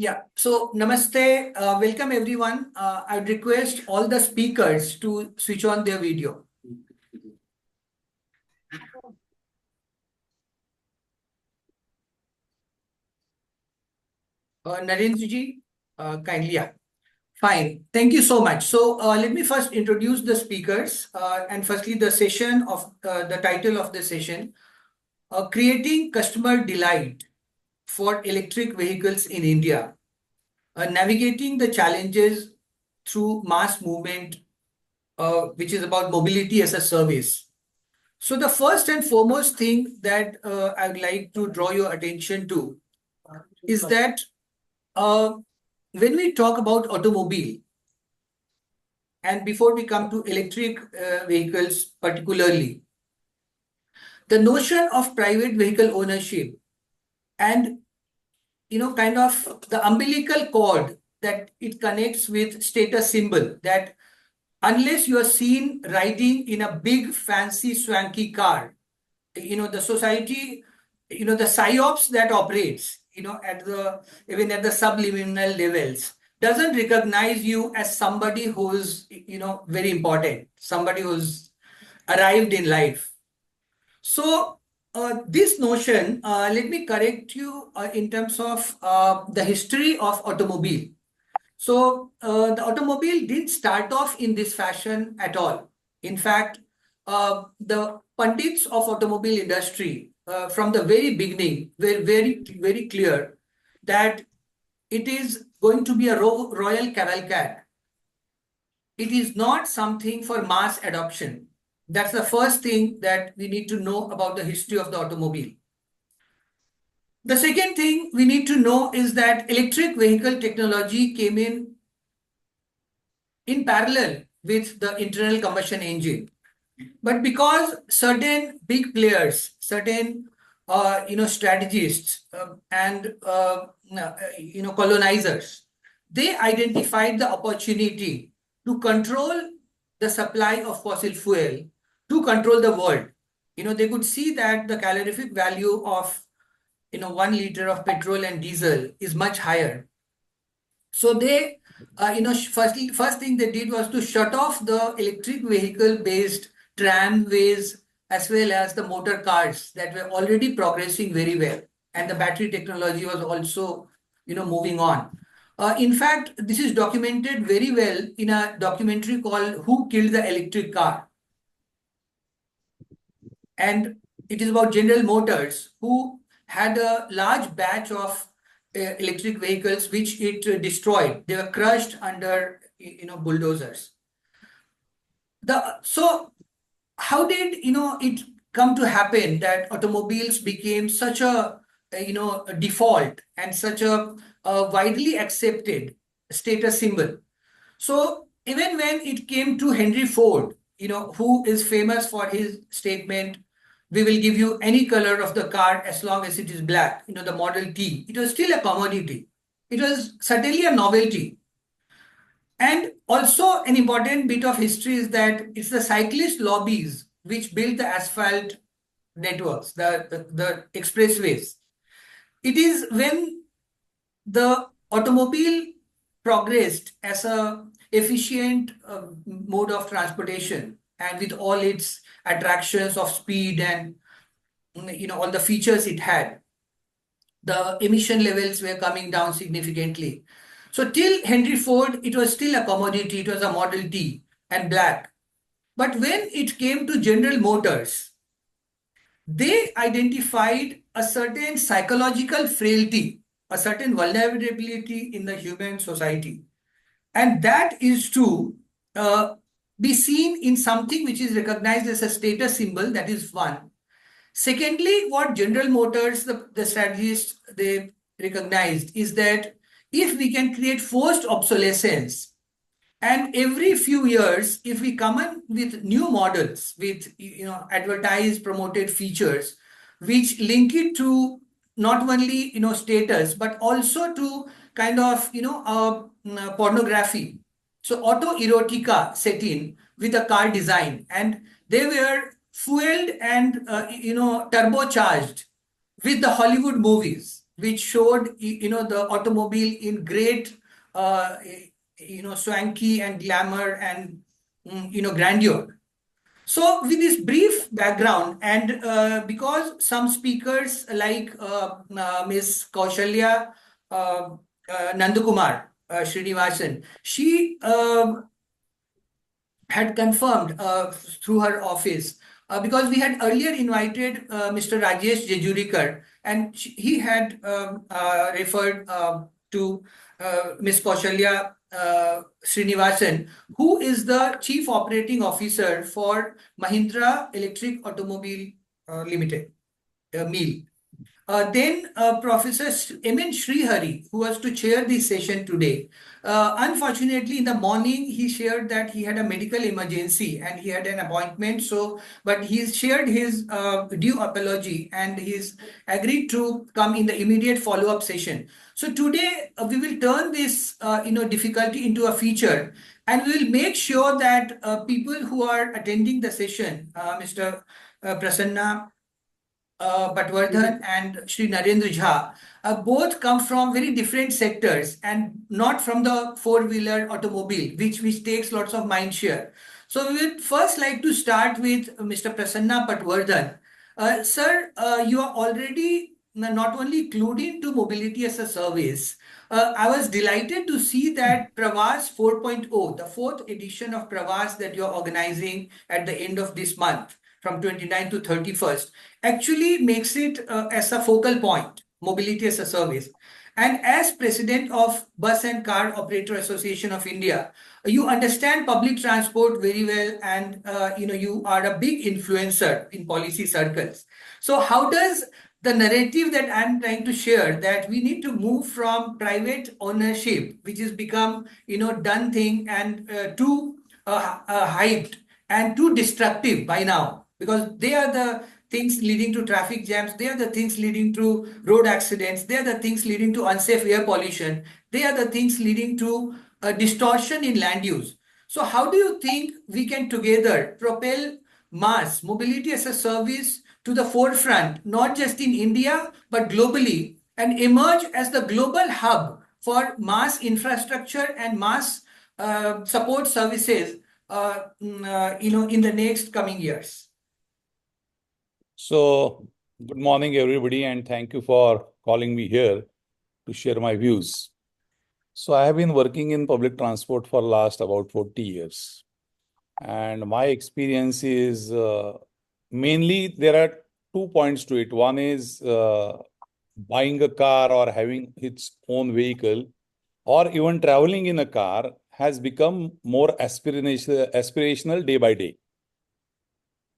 Yeah, so namaste, welcome everyone. I'd request all the speakers to switch on their video. Narendraji, kindly. Yeah. Fine, thank you so much. So let me first introduce the speakers and firstly the session of the title of the session, Creating Customer Delight for Electric Vehicles in India, Navigating the Challenges through Mass Movement, which is about mobility as a service. So the first and foremost thing that I would like to draw your attention to is that uh, when we talk about automobile, and before we come to electric vehicles particularly, the notion of private vehicle ownership and kind of the umbilical cord that it connects with status symbol, that unless you are seen riding in a big fancy swanky car, the society, the psyops that operates, at the even at the subliminal levels, doesn't recognize you as somebody who's, very important, somebody who's arrived in life. So this notion, let me correct you in terms of the history of automobile. So the automobile didn't start off in this fashion at all. In fact, the pundits of automobile industry from the very beginning were very, very clear that it is going to be a royal cavalcade. It is not something for mass adoption. That's the first thing that we need to know about the history of the automobile. The second thing we need to know is that electric vehicle technology came in parallel with the internal combustion engine. But because certain big players, certain strategists and colonizers, they identified the opportunity to control the supply of fossil fuel, to control the world. They could see that the calorific value of 1 liter of petrol and diesel is much higher. So they first thing they did was to shut off the electric vehicle based tramways as well as the motor cars that were already progressing very well, and the battery technology was also moving on. In fact, this is documented very well in a documentary called Who Killed the Electric Car? And it is about General Motors, who had a large batch of electric vehicles which it destroyed. They were crushed under bulldozers. So how did it come to happen that automobiles became such a default and such a widely accepted status symbol? So even when it came to Henry Ford, who is famous for his statement, "We will give you any color of the car as long as it is black," the Model T, it was still a commodity. It was certainly a novelty. And also an important bit of history is that it's the cyclist lobbies which built the asphalt networks, the expressways. It is when the automobile progressed as a efficient mode of transportation, and with all its attractions of speed and all the features it had, the emission levels were coming down significantly. So till Henry Ford, it was still a commodity. It was a Model T and black. But when it came to General Motors, they identified a certain psychological frailty, a certain vulnerability in the human society. And that is to be seen in something which is recognized as a status symbol, that is one. Secondly, what General Motors, the strategists, they recognized is that if we can create forced obsolescence, and every few years, if we come in with new models with advertised, promoted features, which link it to not only status but also to kind of pornogaphy. So autoerotica set in with the car design, and they were fueled and turbocharged with the Hollywood movies, which showed, the automobile in great, swanky and glamour and, grandeur. So with this brief background, and because some speakers like Ms. Kaushalya Nandakumar Srinivasan, she had confirmed through her office, because we had earlier invited Mr. Rajesh Jejurikar, and he had referred to Ms. Kaushalya Srinivasan, who is the Chief Operating Officer for Mahindra Electric Automobile Limited, MEAL. Then Professor M.N. Srihari, who was to chair the session today. Unfortunately, in the morning, he shared that he had a medical emergency and he had an appointment. But he's shared his due apology and he's agreed to come in the immediate follow-up session. So today, we will turn this, difficulty into a feature, and we will make sure that people who are attending the session, Mr. Prasanna Patwardhan and Shri Narendra Jha, both come from very different sectors and not from the four-wheeler automobile, which takes lots of mind share. So we would first like to start with Mr. Prasanna Patwardhan. Sir, you are already not only clued into mobility as a service. I was delighted to see that Pravas 4.0, the fourth edition of Pravas that you're organizing at the end of this month, from 29th to 31st, actually makes it as a focal point, mobility as a service. And as president of Bus and Car Operator Association of India, you understand public transport very well, and you are a big influencer in policy circles. So how does the narrative that I'm trying to share, that we need to move from private ownership, which has become, done thing, and too hyped and too destructive by now, because they are the things leading to traffic jams, they are the things leading to road accidents, they are the things leading to unsafe air pollution, they are the things leading to distortion in land use. So how do you think we can together propel mass mobility as a service to the forefront, not just in India, but globally, and emerge as the global hub for mass infrastructure and mass support services, in the next coming years? So, good morning, everybody, and thank you for calling me here to share my views. So, I have been working in public transport for last about 40 years. And my experience is mainly there are 2 points to it. One is buying a car or having its own vehicle, or even traveling in a car has become more aspirational day by day.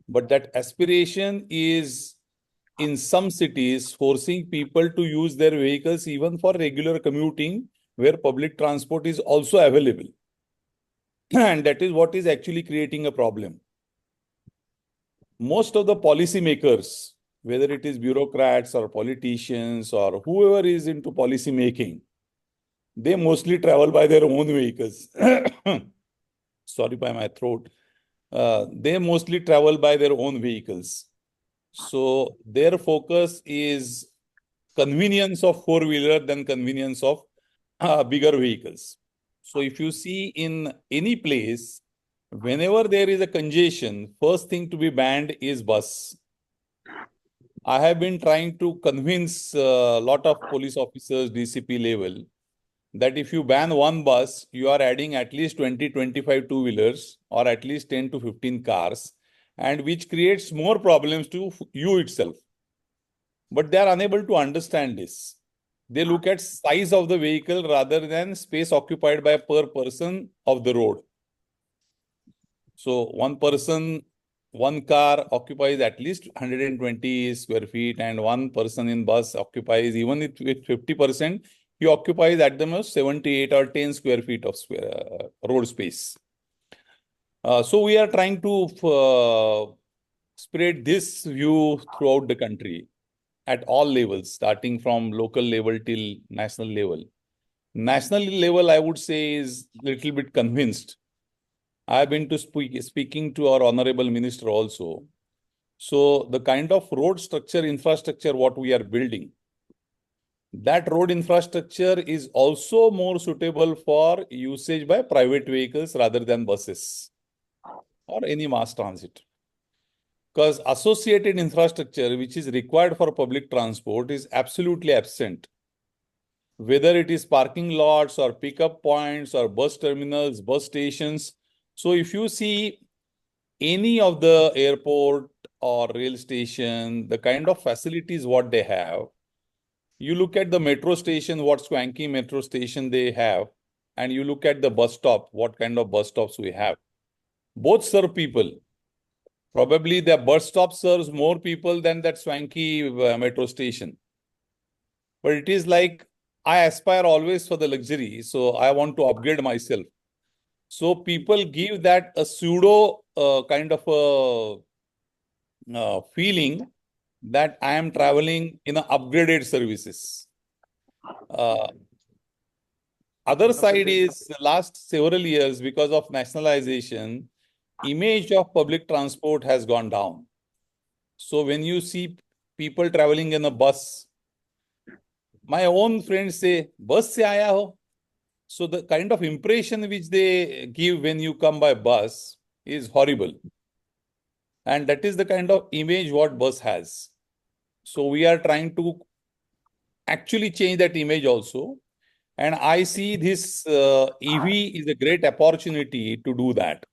But that aspiration is in some cities forcing people to use their vehicles even for regular commuting, where public transport is also available. And that is what is actually creating a problem. Most of the policymakers, whether it is bureaucrats or politicians or whoever is into policy making, they mostly travel by their own vehicles. Sorry by my throat. They mostly travel by their own vehicles. So their focus is convenience of four-wheeler than convenience of bigger vehicles. So if you see in any place, whenever there is a congestion, first thing to be banned is bus. I have been trying to convince a lot of police officers, DCP level, that if you ban one bus, you are adding at least 20-25 two-wheelers or at least 10 to 15 cars, and which creates more problems to you itself. But they are unable to understand this. They look at size of the vehicle rather than space occupied by per person of the road. So one person, one car occupies at least 120 square feet, and one person in bus occupies, even with 50%, he occupies at the most 78 or 10 square feet of road space. So we are trying to spread this view throughout the country at all levels, starting from local level till national level. National level, I would say, is a little bit convinced. I have been to speaking to our honorable minister also. So the kind of road structure, infrastructure, what we are building, that road infrastructure is also more suitable for usage by private vehicles rather than buses or any mass transit. Because associated infrastructure, which is required for public transport, is absolutely absent. Whether it is parking lots or pickup points or bus terminals, bus stations. So if you see any of the airport or rail station, the kind of facilities what they have, you look at the metro station, what swanky metro station they have, and you look at the bus stop, what kind of bus stops we have. Both serve people. Probably the bus stop serves more people than that swanky metro station. But it is like, I aspire always for the luxury, so I want to upgrade myself. So people give that a pseudo kind of a feeling that I am traveling in a upgraded services. Other side is last several years, because of nationalization, image of public transport has gone down. So when you see people traveling in a bus, my own friends say, bus se aaya ho. So the kind of impression which they give when you come by bus is horrible. And that is the kind of image what bus has. So we are trying to actually change that image also. And I see this EV is a great opportunity to do that.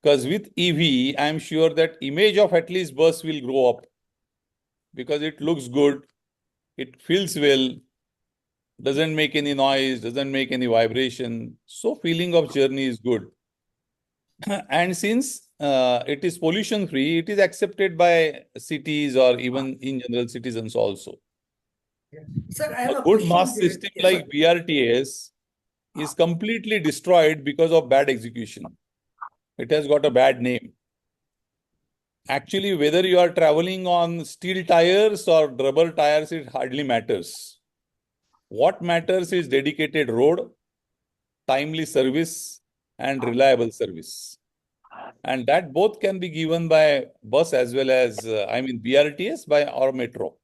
Because with EV, I'm sure that image of at least bus will grow up. Because it looks good, it feels well, doesn't make any noise, doesn't make any vibration. So feeling of journey is good. And since it is pollution free, it is accepted by cities or even in general citizens also. Sir, I have A a good question mass here. system Yes, like sir. BRTS is completely destroyed because of bad execution. It has got a bad name. Actually, whether you are traveling on steel tires or rubber tires, it hardly matters. What matters is dedicated road, timely service, and reliable service. And that both can be given by bus as well as, BRTS by or metro.